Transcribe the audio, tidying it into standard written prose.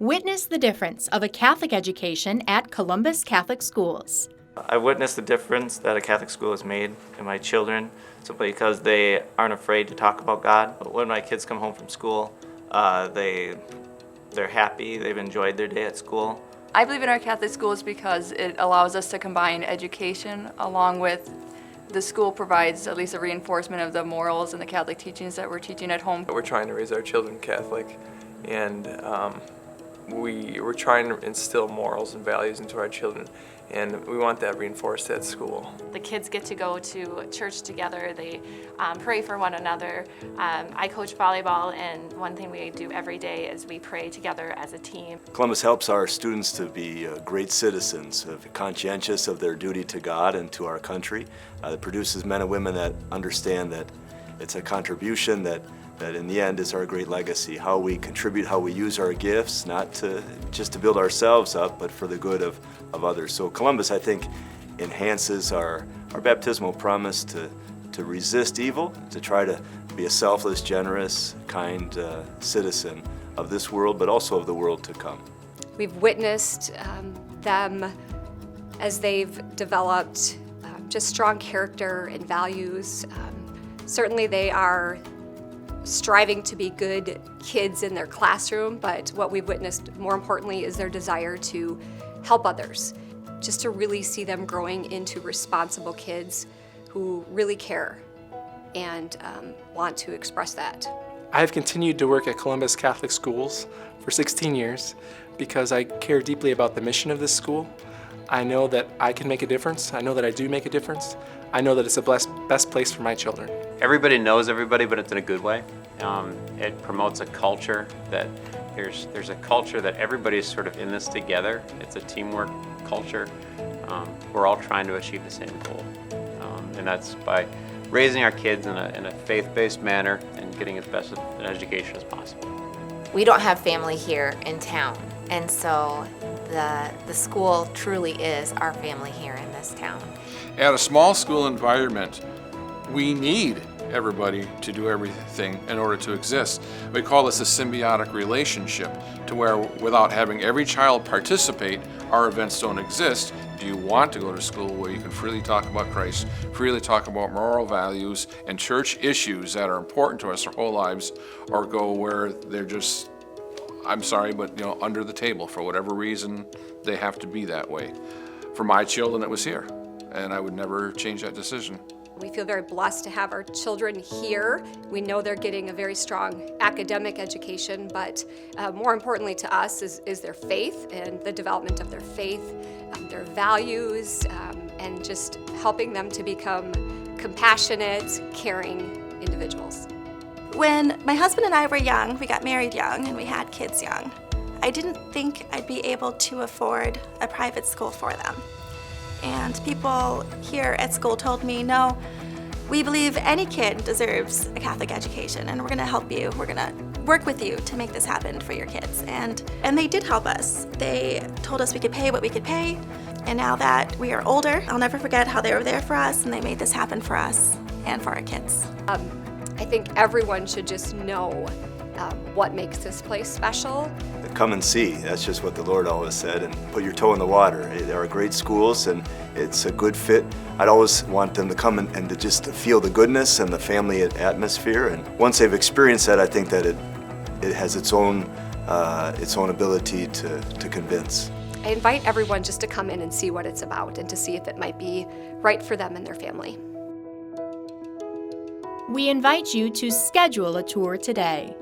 Witness the difference of a Catholic education at Columbus Catholic Schools. I witnessed the difference that a Catholic school has made in my children simply because they aren't afraid to talk about God. But when my kids come home from school, they're happy, they've enjoyed their day at school. I believe in our Catholic schools because it allows us to combine education along with the school provides at least a reinforcement of the morals and the Catholic teachings that we're teaching at home. We're trying to raise our children Catholic, and we're trying to instill morals and values into our children, and we want that reinforced at school. The kids get to go to church together, they pray for one another. I coach volleyball, and one thing we do every day is we pray together as a team. Columbus helps our students to be great citizens, conscientious of their duty to God and to our country. It produces men and women that understand that it's a contribution that in the end is our great legacy, how we contribute, how we use our gifts, not just to build ourselves up, but for the good of others. So Columbus, I think, enhances our baptismal promise to resist evil, to try to be a selfless, generous, kind citizen of this world, but also of the world to come. We've witnessed them as they've developed just strong character and values. Certainly they are striving to be good kids in their classroom, but what we've witnessed more importantly is their desire to help others, just to really see them growing into responsible kids who really care and want to express that. I have continued to work at Columbus Catholic Schools for 16 years because I care deeply about the mission of this school. I know that I can make a difference. I know that I do make a difference. I know that it's the best place for my children. Everybody knows everybody, but it's in a good way. It promotes a culture that there's a culture that everybody's sort of in this together. It's a teamwork culture. We're all trying to achieve the same goal, and that's by raising our kids in a faith-based manner and getting as best an education as possible. We don't have family here in town, and so the school truly is our family here in this town. At a small school environment, we need everybody to do everything in order to exist. We call this a symbiotic relationship, to where without having every child participate, our events don't exist. Do you want to go to school where you can freely talk about Christ, freely talk about moral values and church issues that are important to us our whole lives, or go where they're just, I'm sorry, but under the table for whatever reason they have to be that way? For my children, it was here, and I would never change that decision. We feel very blessed to have our children here. We know they're getting a very strong academic education, but more importantly to us is their faith and the development of their faith, their values, and just helping them to become compassionate, caring individuals. When my husband and I were young, we got married young and we had kids young, I didn't think I'd be able to afford a private school for them. And people here at school told me, no, we believe any kid deserves a Catholic education, and we're going to help you. We're going to work with you to make this happen for your kids. And they did help us. They told us we could pay what we could pay. And now that we are older, I'll never forget how they were there for us, and they made this happen for us and for our kids. I think everyone should just know what makes this place special. Come and see, that's just what the Lord always said, and put your toe in the water. There are great schools and it's a good fit. I'd always want them to come and to just feel the goodness and the family atmosphere, and once they've experienced that, I think that it has its own ability to convince. I invite everyone just to come in and see what it's about and to see if it might be right for them and their family. We invite you to schedule a tour today.